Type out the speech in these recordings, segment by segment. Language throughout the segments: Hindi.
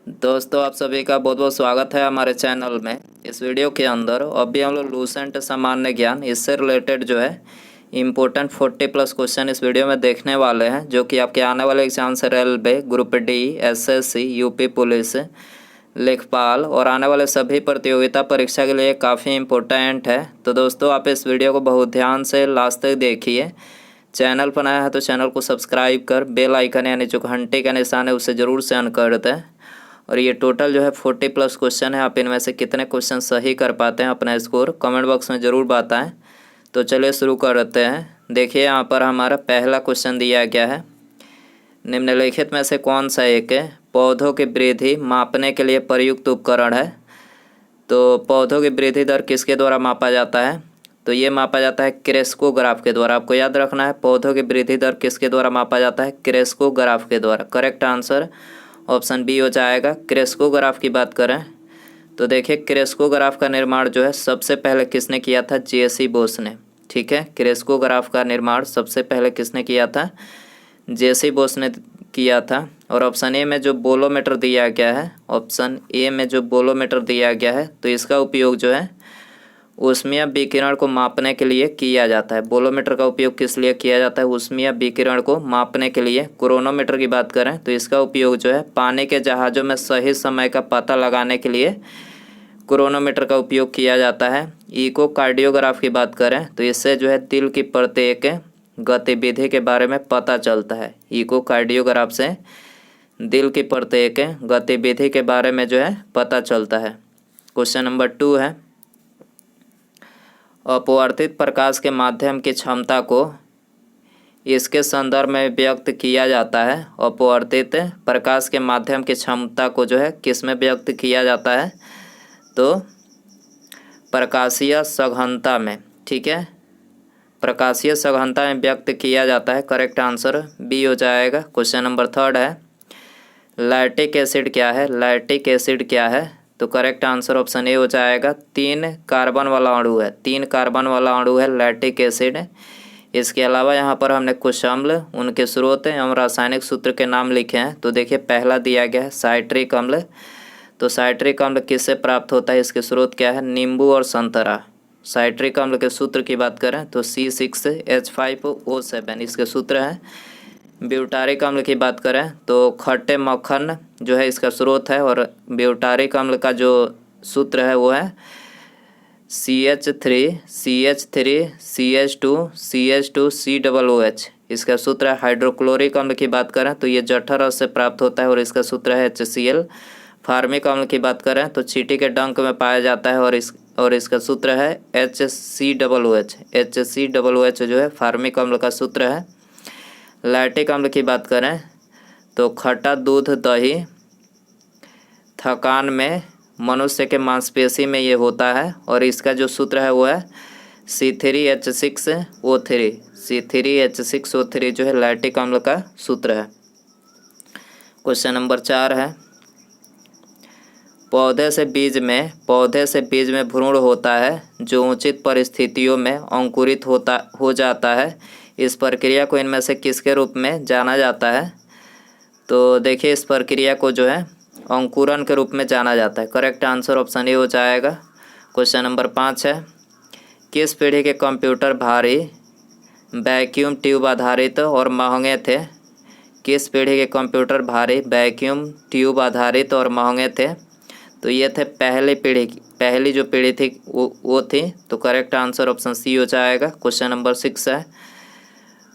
दोस्तों आप सभी का बहुत बहुत स्वागत है हमारे चैनल में। इस वीडियो के अंदर अभी हम लोग लूसेंट सामान्य ज्ञान इससे रिलेटेड जो है इम्पोर्टेंट 40+ क्वेश्चन इस वीडियो में देखने वाले हैं, जो कि आपके आने वाले एग्जाम से railway, group D, SSC, UP police, लेखपाल और आने वाले सभी प्रतियोगिता परीक्षा के लिए काफ़ी इम्पोर्टेंट है। तो दोस्तों आप इस वीडियो को बहुत ध्यान से लास्ट तक देखिए। चैनल पर नया है तो चैनल को सब्सक्राइब कर बेल आइकन यानी जो घंटे का निशान है उसे ज़रूर से ऑन कर दें। और ये टोटल जो है 40+ क्वेश्चन है। आप इनमें से कितने क्वेश्चन सही कर पाते हैं अपना स्कोर कमेंट बॉक्स में ज़रूर बताएं। तो चलिए शुरू करते हैं। देखिए यहाँ पर हमारा पहला क्वेश्चन दिया गया है, निम्नलिखित में से कौन सा एक पौधों की वृद्धि मापने के लिए प्रयुक्त उपकरण है। तो पौधों की वृद्धि दर किसके द्वारा मापा जाता है? तो ये मापा जाता है क्रेस्कोग्राफ के द्वारा। आपको याद रखना है पौधों की वृद्धि दर किसके द्वारा मापा जाता है? क्रेस्कोग्राफ के द्वारा। करेक्ट आंसर ऑप्शन बी हो जाएगा। क्रेस्कोग्राफ की बात करें तो देखिए क्रेस्कोग्राफ का निर्माण जो है सबसे पहले किसने किया था? जेसी बोस ने। ठीक है, क्रेस्कोग्राफ का निर्माण सबसे पहले किसने किया था? जेसी बोस ने किया था। और ऑप्शन ए में जो बोलोमीटर दिया गया है, ऑप्शन ए में जो बोलोमीटर दिया गया है, तो इसका उपयोग जो है ऊष्मीय विकिरण को मापने के लिए किया जाता है। बोलोमीटर का उपयोग किस लिए किया जाता है? ऊष्मीय विकिरण को मापने के लिए। क्रोनोमीटर की बात करें तो इसका उपयोग जो है पानी के जहाज़ों में सही समय का पता लगाने के लिए क्रोनोमीटर का उपयोग किया जाता है। इकोकार्डियोग्राफ की बात करें तो इससे जो है दिल की प्रत्येक गतिविधि के बारे में पता चलता है। इकोकार्डियोग्राफ से दिल की प्रत्येक गतिविधि के बारे में जो है पता चलता है। क्वेश्चन नंबर 2 है, अपवर्तित प्रकाश के माध्यम की क्षमता को इसके संदर्भ में व्यक्त किया जाता है। अपवर्तित प्रकाश के माध्यम की क्षमता को जो है किस में व्यक्त किया जाता है? तो प्रकाशीय सघनता में। ठीक है, प्रकाशीय सघनता में व्यक्त किया जाता है। करेक्ट आंसर बी हो जाएगा। क्वेश्चन नंबर 3 है, लैक्टिक एसिड क्या है? लैक्टिक एसिड क्या है? तो करेक्ट आंसर ऑप्शन ए हो जाएगा। 3 कार्बन वाला अणु है। 3 कार्बन वाला अणु है लैक्टिक एसिड। इसके अलावा यहाँ पर हमने कुछ अम्ल, उनके स्रोत एवं रासायनिक सूत्र के नाम लिखे हैं। तो देखिए पहला दिया गया है साइट्रिक अम्ल। तो साइट्रिक अम्ल किससे प्राप्त होता है? इसके स्रोत क्या है? नींबू और संतरा। साइट्रिक अम्ल के सूत्र की बात करें तो C6H5O7 इसके सूत्र है। ब्यूटारिक अम्ल की बात करें तो खट्टे मक्खन जो है इसका स्रोत है। और ब्यूटारिक अम्ल का जो सूत्र है वो है CH3CH2CH2COOH इसका सूत्र है। हाइड्रोक्लोरिक अम्ल की बात करें तो ये जठर रस से प्राप्त होता है और इसका सूत्र है HCl। फार्मिक अम्ल की बात करें तो चींटी के डंक में पाया जाता है और इसका सूत्र है HCOOH। HCOOH जो है फार्मिक अम्ल का सूत्र है। लैक्टिक अम्ल की बात करें तो खट्टा दूध, दही, थकान में, मनुष्य के मांसपेशी में ये होता है और इसका जो सूत्र है वो है C3H6O3। C3H6O3 जो है लैक्टिक अम्ल का सूत्र है। क्वेश्चन नंबर 4 है, पौधे से बीज में भ्रूण होता है जो उचित परिस्थितियों में अंकुरित हो जाता है। इस प्रक्रिया को इनमें से किसके रूप में जाना जाता है? तो देखिए इस प्रक्रिया को जो है अंकुरन के रूप में जाना जाता है। करेक्ट आंसर ऑप्शन ए हो जाएगा। क्वेश्चन नंबर 5 है, किस पीढ़ी के कंप्यूटर भारी, वैक्यूम ट्यूब आधारित और महंगे थे? किस पीढ़ी के कंप्यूटर भारी, वैक्यूम ट्यूब आधारित और महंगे थे? तो ये थे पहली जो पीढ़ी थी वो थी। तो करेक्ट आंसर ऑप्शन सी हो जाएगा। क्वेश्चन नंबर 6 है,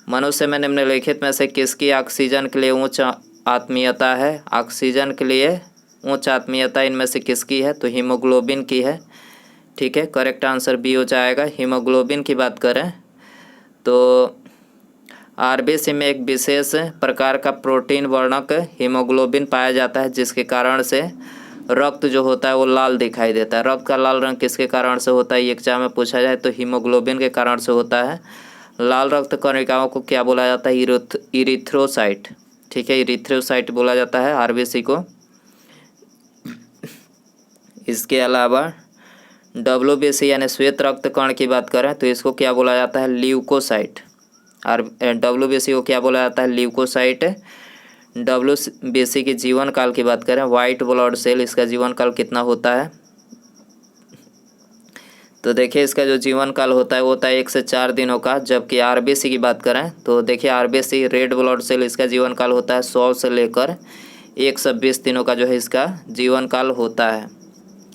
मनुष्य में निम्नलिखित में से किसकी ऑक्सीजन के लिए उच्च आत्मीयता है? ऑक्सीजन के लिए उच्च आत्मीयता इनमें से किसकी है? तो हीमोग्लोबिन की है। ठीक है, करेक्ट आंसर बी हो जाएगा। हीमोग्लोबिन की बात करें तो आरबीसी में एक विशेष प्रकार का प्रोटीन वर्णक हीमोग्लोबिन पाया जाता है, जिसके कारण से रक्त जो होता है वो लाल दिखाई देता है। रक्त का लाल रंग किसके कारण से होता है? ये एग्जाम में पूछा जाए तो हीमोग्लोबिन के कारण से होता है। लाल रक्त कणिकाओं को क्या बोला जाता है? इरिथ्रोसाइट। ठीक है, इरिथ्रोसाइट बोला जाता है आरबीसी को। इसके अलावा डब्ल्यूबीसी यानी श्वेत रक्त कण की बात करें तो इसको क्या बोला जाता है? ल्यूकोसाइट। और डब्ल्यूबीसी को क्या बोला जाता है? ल्यूकोसाइट। WBC की जीवन काल की बात करें, वाइट ब्लड सेल, इसका जीवन काल कितना होता है? तो देखिए इसका जो जीवन काल होता है वो होता है 1 से 4 दिनों का। जबकि RBC की बात करें तो देखिए RBC रेड ब्लड सेल, इसका जीवन काल होता है 100 से लेकर 120 दिनों का जो है इसका जीवन काल होता है।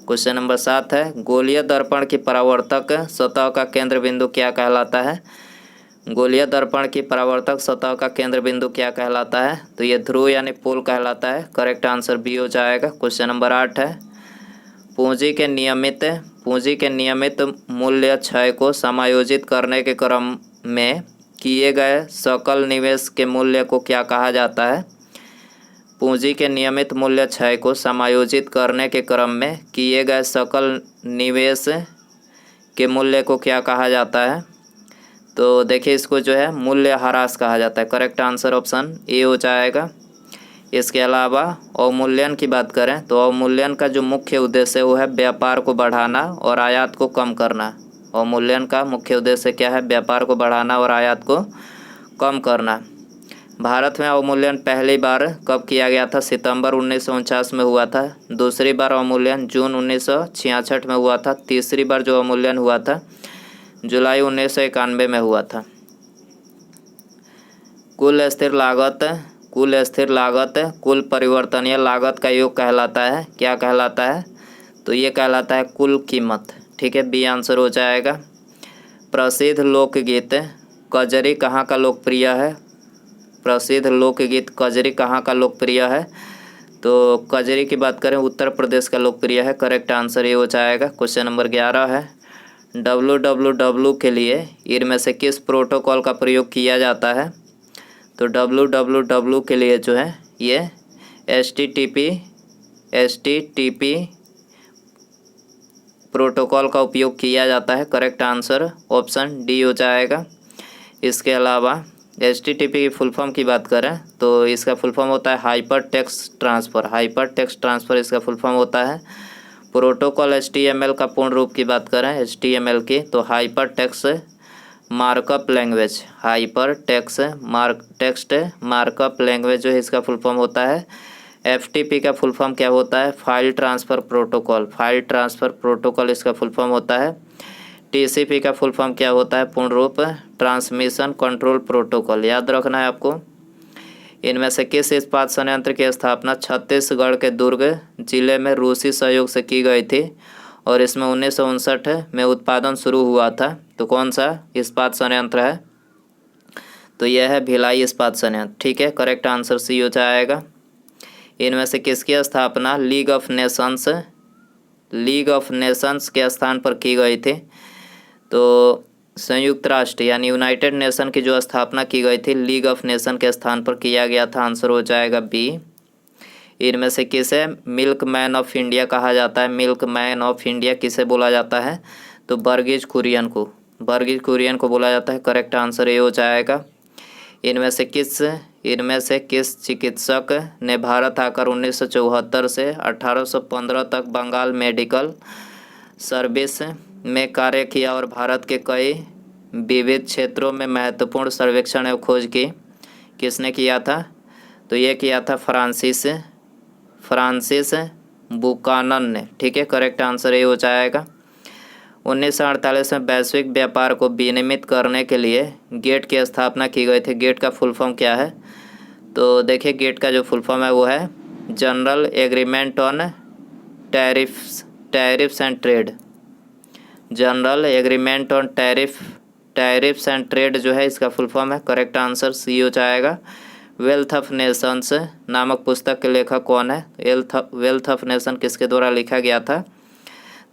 क्वेश्चन नंबर 7 है, गोलीय दर्पण की परावर्तक सतह का केंद्र बिंदु क्या कहलाता है? गोलीय दर्पण की परावर्तक सतह का केंद्र बिंदु क्या कहलाता है? तो ये ध्रुव यानी पोल कहलाता है। करेक्ट आंसर बी हो जाएगा। क्वेश्चन नंबर 8 है, पूंजी के नियमित मूल्य क्षय को समायोजित करने के क्रम में किए गए सकल निवेश के मूल्य को क्या कहा जाता है? पूंजी के नियमित मूल्य क्षय को समायोजित करने के क्रम में किए गए सकल निवेश के मूल्य को क्या कहा जाता है? तो देखिए इसको जो है मूल्य ह्रास कहा जाता है। करेक्ट आंसर ऑप्शन ए हो जाएगा। इसके अलावा अवमूल्यन की बात करें तो अवमूल्यन का जो मुख्य उद्देश्य है वो है व्यापार को बढ़ाना और आयात को कम करना। अवमूल्यन का मुख्य उद्देश्य क्या है? व्यापार को बढ़ाना और आयात को कम करना। भारत में अवमूल्यन पहली बार कब किया गया था? सितंबर 1949 में हुआ था। दूसरी बार अवमूल्यन जून 1966 में हुआ था। तीसरी बार जो अवमूल्यन हुआ था जुलाई 1991 में हुआ था। कुल स्थिर लागत कुल परिवर्तनीय लागत का योग कहलाता है। क्या कहलाता है? तो ये कहलाता है कुल कीमत। ठीक है, बी आंसर हो जाएगा। प्रसिद्ध लोकगीत कजरी कहाँ का लोकप्रिय है? प्रसिद्ध लोकगीत कजरी कहाँ का लोकप्रिय है? तो कजरी की बात करें उत्तर प्रदेश का लोकप्रिय है। करेक्ट आंसर ये हो जाएगा। क्वेश्चन नंबर 11 है, www के लिए इनमें से किस प्रोटोकॉल का प्रयोग किया जाता है? तो www के लिए जो है ये HTTP प्रोटोकॉल का उपयोग किया जाता है। करेक्ट आंसर ऑप्शन डी हो जाएगा। इसके अलावा HTTP की फुल फॉर्म की बात करें तो इसका फुल फॉर्म होता है हाइपर टेक्स्ट ट्रांसफ़र इसका फुल फॉर्म होता है। प्रोटोकॉल HTML का पूर्ण रूप की बात करें HTML की तो हाइपर टेक्स्ट मार्कअप लैंग्वेज जो है इसका फुल फॉर्म होता है। FTP का फुल फॉर्म क्या होता है? फाइल ट्रांसफ़र प्रोटोकॉल इसका फुल फॉर्म होता है। TCP का फुल फॉर्म क्या होता है? पूर्ण रूप ट्रांसमिशन कंट्रोल प्रोटोकॉल। याद रखना है आपको। इनमें से किस इस्पात संयंत्र की स्थापना छत्तीसगढ़ के दुर्ग जिले में रूसी सहयोग से की गई थी और इसमें 1959 में उत्पादन शुरू हुआ था? तो कौन सा इस्पात संयंत्र है? तो यह है भिलाई इस्पात संयंत्र। ठीक है, करेक्ट आंसर सी हो जाएगा। इनमें से किसकी स्थापना लीग ऑफ नेशंस के स्थान पर की गई थी? तो संयुक्त राष्ट्र यानी यूनाइटेड नेशन की जो स्थापना की गई थी लीग ऑफ नेशन के स्थान पर किया गया था। आंसर हो जाएगा बी। इनमें से किसे मिल्क मैन ऑफ इंडिया कहा जाता है? मिल्क मैन ऑफ इंडिया किसे बोला जाता है? तो वर्गीज कुरियन को बोला जाता है। करेक्ट आंसर ये हो जाएगा। इनमें से किस चिकित्सक ने भारत आकर 1974 से 1815 तक बंगाल मेडिकल सर्विस में कार्य किया और भारत के कई विविध क्षेत्रों में महत्वपूर्ण सर्वेक्षण एवं खोज की? किसने किया था? तो ये किया था फ्रांसिस बुकानन ने। ठीक है, करेक्ट आंसर ये हो जाएगा। 1948 में वैश्विक व्यापार को विनियमित करने के लिए गेट की स्थापना की गई थी। गेट का फुल फॉर्म क्या है? तो देखिए गेट का जो फुल फॉर्म है वो है general agreement on tariffs and trade. General agreement on tariffs and trade जो है इसका फुल फॉर्म है। करेक्ट आंसर सी हो जाएगा। वेल्थ ऑफ नेशंस नामक पुस्तक के लेखक कौन है? वेल्थ ऑफ नेशन किसके द्वारा लिखा गया था?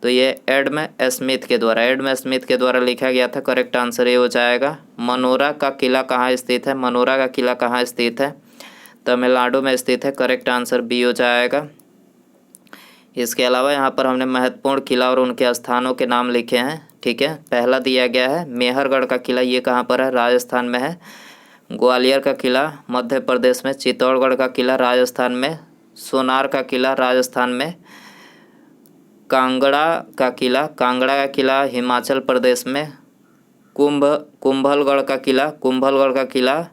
तो ये एडम स्मिथ के द्वारा लिखा गया था। करेक्ट आंसर ये हो जाएगा। मनोरा का किला कहाँ स्थित है? मनोरा का किला कहाँ स्थित है? तमिलनाडु में स्थित है। करेक्ट आंसर बी हो जाएगा। इसके अलावा यहाँ पर हमने महत्वपूर्ण किला और उनके स्थानों के नाम लिखे हैं। ठीक है, पहला दिया गया है मेहरगढ़ का किला, ये कहाँ पर है? राजस्थान में है। ग्वालियर का किला मध्य प्रदेश में। चित्तौड़गढ़ का किला राजस्थान में। सोनार का किला राजस्थान में। कांगड़ा का किला हिमाचल प्रदेश में। कुंभलगढ़ का किला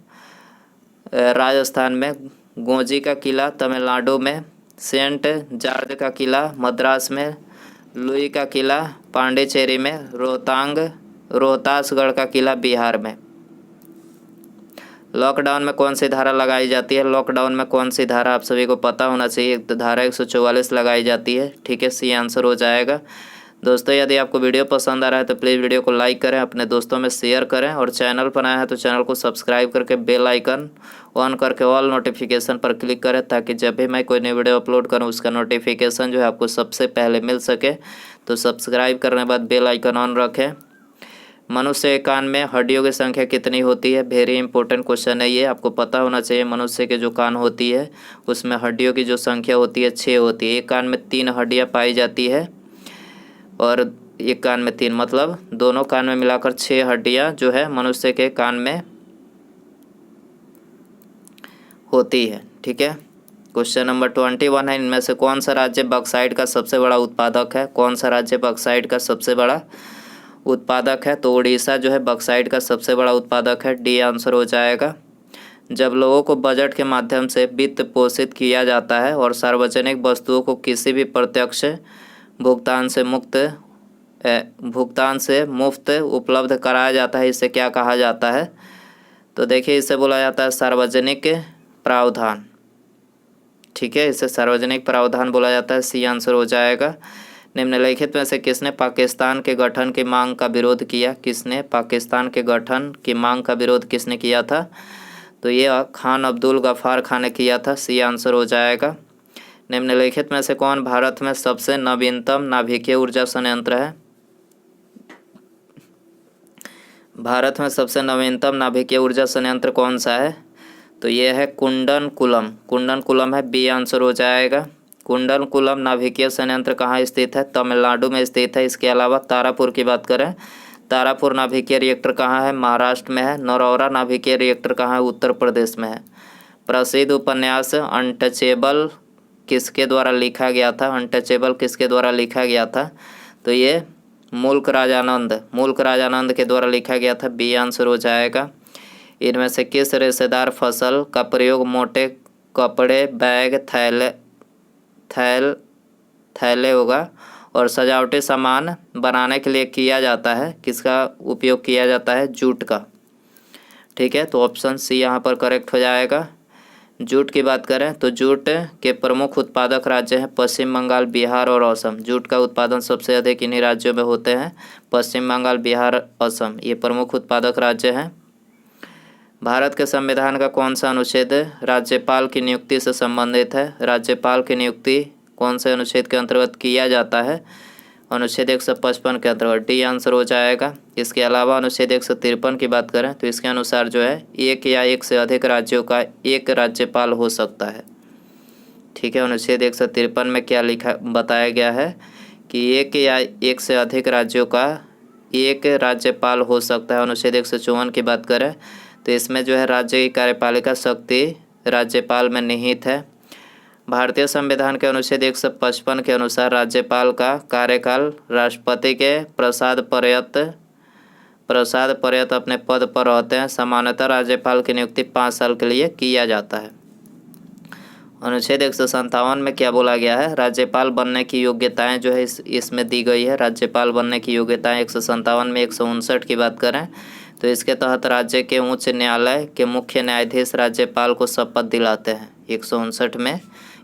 राजस्थान में। गोंजी का किला तमिलनाडु में, सेंट जॉर्ज का किला मद्रास में, लुई का किला पांडिचेरी में, रोहतासगढ़ का किला बिहार में। लॉकडाउन में कौन सी धारा लगाई जाती है? लॉकडाउन में कौन सी धारा आप सभी को पता होना चाहिए। धारा 144 लगाई जाती है। ठीक है, सी आंसर हो जाएगा। दोस्तों, यदि आपको वीडियो पसंद आ रहा है तो प्लीज़ वीडियो को लाइक करें, अपने दोस्तों में शेयर करें और चैनल पर आए हैं तो चैनल को सब्सक्राइब करके बेल आइकन ऑन करके ऑल नोटिफिकेशन पर क्लिक करें, ताकि जब भी मैं कोई नई वीडियो अपलोड करूं उसका नोटिफिकेशन जो है आपको सबसे पहले मिल सके। तो सब्सक्राइब करने के बाद बेल आइकन ऑन रखें। मनुष्य के कान में हड्डियों की संख्या कितनी होती है? वेरी इंपॉर्टेंट क्वेश्चन है ये, आपको पता होना चाहिए। मनुष्य के जो कान होती है उसमें हड्डियों की जो संख्या होती है 6 होती है। एक कान में 3 हड्डियाँ पाई जाती है और एक कान में 3, मतलब दोनों कान में मिलाकर 6 हड्डियाँ जो है मनुष्य के कान में होती है। ठीक है, क्वेश्चन नंबर 21 है, इनमें से कौन सा राज्य बॉक्साइट का सबसे बड़ा उत्पादक है? कौन सा राज्य बॉक्साइट का सबसे बड़ा उत्पादक है? तो उड़ीसा जो है बॉक्साइट का सबसे बड़ा उत्पादक है। डी आंसर हो जाएगा। जब लोगों को बजट के माध्यम से वित्त पोषित किया जाता है और सार्वजनिक वस्तुओं को किसी भी प्रत्यक्ष भुगतान से मुफ्त उपलब्ध कराया जाता है, इसे क्या कहा जाता है? तो देखिए, इसे बोला जाता है सार्वजनिक प्रावधान। ठीक है, इसे सार्वजनिक प्रावधान बोला जाता है। सी आंसर हो जाएगा। निम्नलिखित में से किसने पाकिस्तान के गठन की मांग का विरोध किया? किसने पाकिस्तान के गठन की मांग का विरोध किसने किया था? तो ये खान अब्दुल गफ्फार खान ने किया था। सी आंसर हो जाएगा। निम्नलिखित में से कौन भारत में सबसे नवीनतम नाभिकीय ऊर्जा संयंत्र है? भारत में सबसे नवीनतम नाभिकीय ऊर्जा संयंत्र कौन सा है? तो ये है कुंडनकुलम है। बी आंसर हो जाएगा। कुंडनकुलम नाभिकीय संयंत्र कहाँ स्थित है? तमिलनाडु में स्थित है। इसके अलावा तारापुर की बात करें, तारापुर नाभिकीय रिएक्टर कहाँ है? महाराष्ट्र में है। नरौरा नाभिकीय रिएक्टर कहाँ है? उत्तर प्रदेश में है। प्रसिद्ध उपन्यास अनटचेबल किसके द्वारा लिखा गया था? अनटचेबल किसके द्वारा लिखा गया था? तो ये मुल्क राज आनंद के द्वारा लिखा गया था। बी आंसर हो जाएगा। इनमें से किस रेशेदार फसल का प्रयोग मोटे कपड़े, बैग, थैले होगा और सजावटी सामान बनाने के लिए किया जाता है? किसका उपयोग किया जाता है? जूट का। ठीक है, तो ऑप्शन सी यहाँ पर करेक्ट हो जाएगा। जूट की बात करें तो जूट के प्रमुख उत्पादक राज्य हैं पश्चिम बंगाल, बिहार और असम। जूट का उत्पादन सबसे अधिक इन्हीं राज्यों में होते हैं, पश्चिम बंगाल, बिहार, असम, ये प्रमुख उत्पादक राज्य हैं। भारत के संविधान का कौन सा अनुच्छेद राज्यपाल की नियुक्ति से संबंधित है? राज्यपाल की नियुक्ति कौन से अनुच्छेद के अंतर्गत किया जाता है? अनुच्छेद 155 के अंतर्गत। डी आंसर हो जाएगा। इसके अलावा अनुच्छेद 153 की बात करें तो इसके अनुसार जो है एक या एक से अधिक राज्यों का एक राज्यपाल हो सकता है। ठीक है, अनुच्छेद 153 में क्या लिखा बताया गया है कि एक या एक से अधिक राज्यों का एक राज्यपाल हो सकता है। अनुच्छेद 154 की बात करें तो इसमें जो है राज्य की कार्यपालिका शक्ति राज्यपाल में निहित है। भारतीय संविधान के अनुच्छेद 155 के अनुसार राज्यपाल का कार्यकाल राष्ट्रपति के प्रसाद पर्यंत अपने पद पर रहते हैं। सामान्यतः राज्यपाल की नियुक्ति 5 साल के लिए किया जाता है। अनुच्छेद 157 में क्या बोला गया है? राज्यपाल बनने की योग्यताएं जो है इसमें दी गई है। राज्यपाल बनने की योग्यताएं 157 में 159 की बात करें तो इसके तहत राज्य के उच्च न्यायालय के मुख्य न्यायाधीश राज्यपाल को शपथ दिलाते हैं। 159 में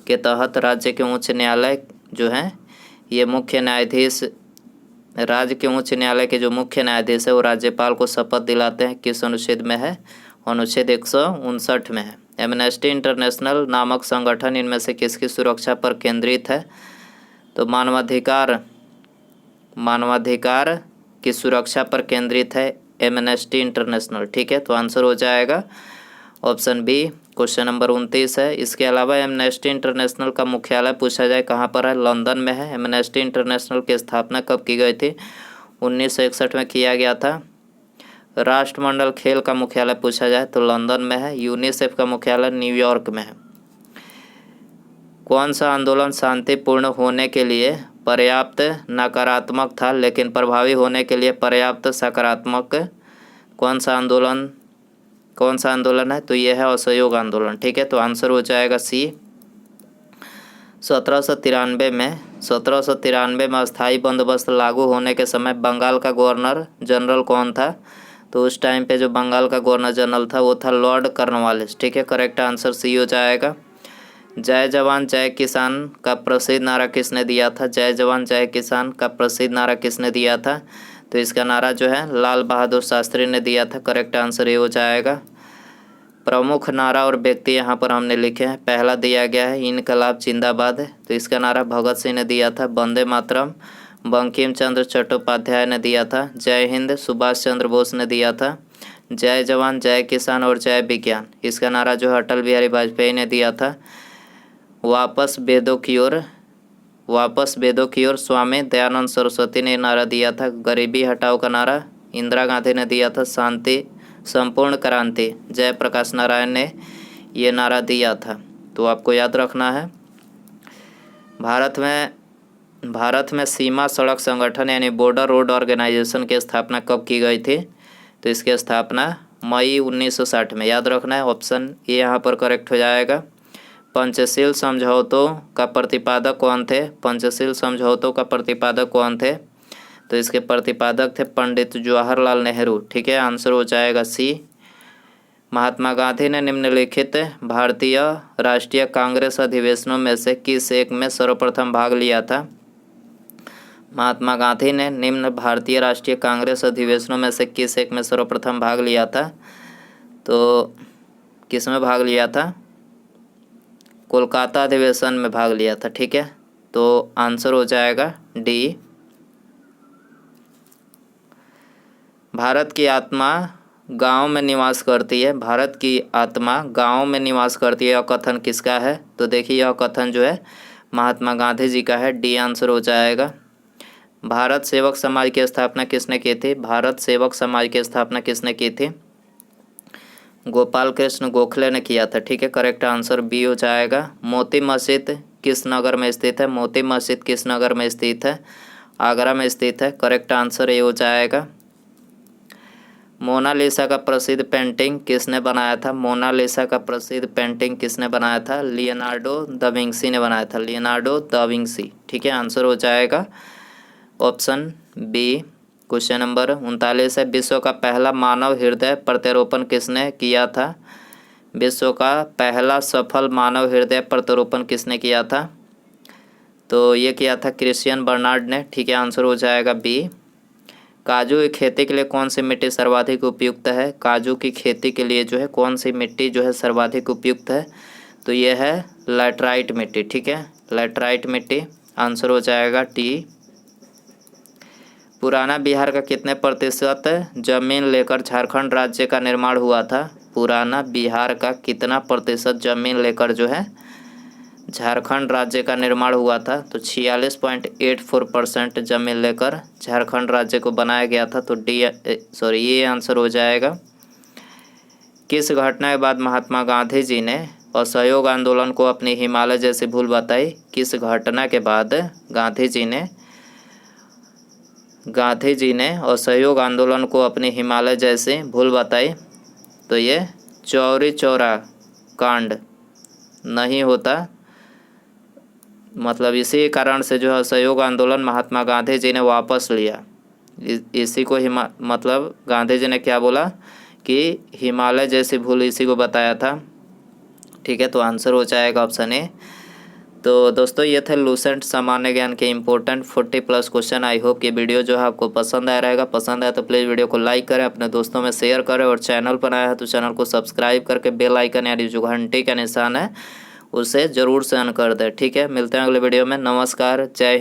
के तहत राज्य के उच्च न्यायालय जो हैं ये मुख्य न्यायाधीश, राज्य के उच्च न्यायालय के जो मुख्य न्यायाधीश है वो राज्यपाल को शपथ दिलाते हैं। किस अनुच्छेद में है? अनुच्छेद 159 में है। एमनेस्टी इंटरनेशनल नामक संगठन इनमें से किसकी सुरक्षा पर केंद्रित है? तो मानवाधिकार की सुरक्षा पर केंद्रित है एमनेस्टी इंटरनेशनल। ठीक है, तो आंसर हो जाएगा ऑप्शन बी। क्वेश्चन नंबर 29 है। इसके अलावा एमनेस्टी इंटरनेशनल का मुख्यालय पूछा जाए कहाँ पर है? लंदन में है। एमनेस्टी इंटरनेशनल की स्थापना कब की गई थी? 1961 में किया गया था। राष्ट्रमंडल खेल का मुख्यालय पूछा जाए तो लंदन में है। यूनिसेफ का मुख्यालय न्यूयॉर्क में है। कौन सा आंदोलन शांतिपूर्ण होने के लिए पर्याप्त नकारात्मक था लेकिन प्रभावी होने के लिए पर्याप्त सकारात्मक? कौन सा आंदोलन कौन सा आंदोलन है? तो ये है असहयोग आंदोलन। ठीक है, तो आंसर हो जाएगा सी। 1793 में अस्थाई बंदोबस्त लागू होने के समय बंगाल का गवर्नर जनरल कौन था? तो उस टाइम पे जो बंगाल का गवर्नर जनरल था वो था लॉर्ड कॉर्नवालिस। ठीक है, करेक्ट आंसर सी हो जाएगा। जय जवान जय किसान का प्रसिद्ध नारा किसने दिया था? जय जवान जय किसान का प्रसिद्ध नारा किसने दिया था? तो इसका नारा जो है लाल बहादुर शास्त्री ने दिया था। करेक्ट आंसर ये हो जाएगा। प्रमुख नारा और व्यक्ति यहाँ पर हमने लिखे हैं। पहला दिया गया है इनकलाब जिंदाबाद, तो इसका नारा भगत सिंह ने दिया था। वंदे मातरम बंकिम चंद्र चट्टोपाध्याय ने दिया था। जय हिंद सुभाष चंद्र बोस ने दिया था। जय जवान जय किसान और जय विज्ञान, इसका नारा जो है अटल बिहारी वाजपेयी ने दिया था। वापस वेदों की ओर स्वामी दयानंद सरस्वती ने नारा दिया था। गरीबी हटाओ का नारा इंदिरा गांधी ने दिया था। शांति संपूर्ण क्रांति जयप्रकाश नारायण ने ये नारा दिया था। तो आपको याद रखना है। भारत में सीमा सड़क संगठन यानी बॉर्डर रोड ऑर्गेनाइजेशन की स्थापना कब की गई थी? तो इसकी स्थापना मई 1960 में। याद रखना है, ऑप्शन ए यहाँ पर करेक्ट हो जाएगा। पंचशील समझौतों का प्रतिपादक कौन थे? पंचशील समझौतों का प्रतिपादक कौन थे? तो इसके प्रतिपादक थे पंडित जवाहरलाल नेहरू। ठीक है, आंसर हो जाएगा सी। महात्मा गांधी ने निम्नलिखित भारतीय राष्ट्रीय कांग्रेस अधिवेशनों में से किस एक में सर्वप्रथम भाग लिया था? महात्मा गांधी ने निम्न भारतीय राष्ट्रीय कांग्रेस अधिवेशनों में से किस एक में सर्वप्रथम भाग लिया था? तो किस में भाग लिया था? कोलकाता अधिवेशन में भाग लिया था। ठीक है, तो आंसर हो जाएगा डी। भारत की आत्मा गांव में निवास करती है। भारत की आत्मा गांव में निवास करती है, यह कथन किसका है? तो देखिए यह कथन जो है महात्मा गांधी जी का है। डी आंसर हो जाएगा। भारत सेवक समाज की स्थापना किसने की थी? भारत सेवक समाज की स्थापना किसने की थी? गोपाल कृष्ण गोखले ने किया था। ठीक है, करेक्ट आंसर बी हो जाएगा। मोती मस्जिद किस नगर में स्थित है? मोती मस्जिद किस नगर में स्थित है? आगरा में स्थित है। करेक्ट आंसर ए हो जाएगा। मोनालिसा का प्रसिद्ध पेंटिंग किसने बनाया था? मोनालिसा का प्रसिद्ध पेंटिंग किसने बनाया था? लियोनार्डो दा विंसी ने बनाया था। Leonardo da Vinci. ठीक है, आंसर हो जाएगा ऑप्शन बी। क्वेश्चन नंबर 39 है। विश्व का पहला मानव हृदय प्रत्यारोपण किसने किया था? विश्व का पहला सफल मानव हृदय प्रत्यारोपण किसने किया था? तो ये किया था क्रिश्चियन बर्नार्ड ने। ठीक है, आंसर हो जाएगा बी। काजू की खेती के लिए कौन सी मिट्टी सर्वाधिक उपयुक्त है? काजू की खेती के लिए जो है कौन सी मिट्टी जो है सर्वाधिक उपयुक्त है? तो ये है लैटराइट मिट्टी। ठीक है, लैटराइट मिट्टी। आंसर हो जाएगा टी। पुराना बिहार का कितने प्रतिशत जमीन लेकर झारखंड राज्य का निर्माण हुआ था? पुराना बिहार का कितना प्रतिशत जमीन लेकर जो है झारखंड राज्य का निर्माण हुआ था? तो 46.84% जमीन लेकर झारखंड राज्य को बनाया गया था। तो ये आंसर हो जाएगा। किस घटना के बाद महात्मा गांधी जी ने असहयोग आंदोलन को अपनी हिमालय जैसी भूल बताई? किस घटना के बाद गांधी जी ने असहयोग आंदोलन को अपनी हिमालय जैसी भूल बताई? तो ये चौरी चौरा कांड नहीं होता, मतलब इसी कारण से जो है असहयोग आंदोलन महात्मा गांधी जी ने वापस लिया। इसी को मतलब गांधी जी ने क्या बोला कि हिमालय जैसी भूल इसी को बताया था। ठीक है, तो आंसर हो जाएगा ऑप्शन ए। तो दोस्तों ये थे लूसेंट सामान्य ज्ञान के इंपॉर्टेंट 40+ क्वेश्चन। आई होप कि वीडियो जो है आपको पसंद आया रहेगा। पसंद आया तो प्लीज़ वीडियो को लाइक करें, अपने दोस्तों में शेयर करें, और चैनल पर आया है तो चैनल को सब्सक्राइब करके बेल आइकन यानी जो घंटी का निशान है उसे ज़रूर से ऑन कर दें। ठीक है, मिलते हैं अगले वीडियो में। नमस्कार, जय हिंद।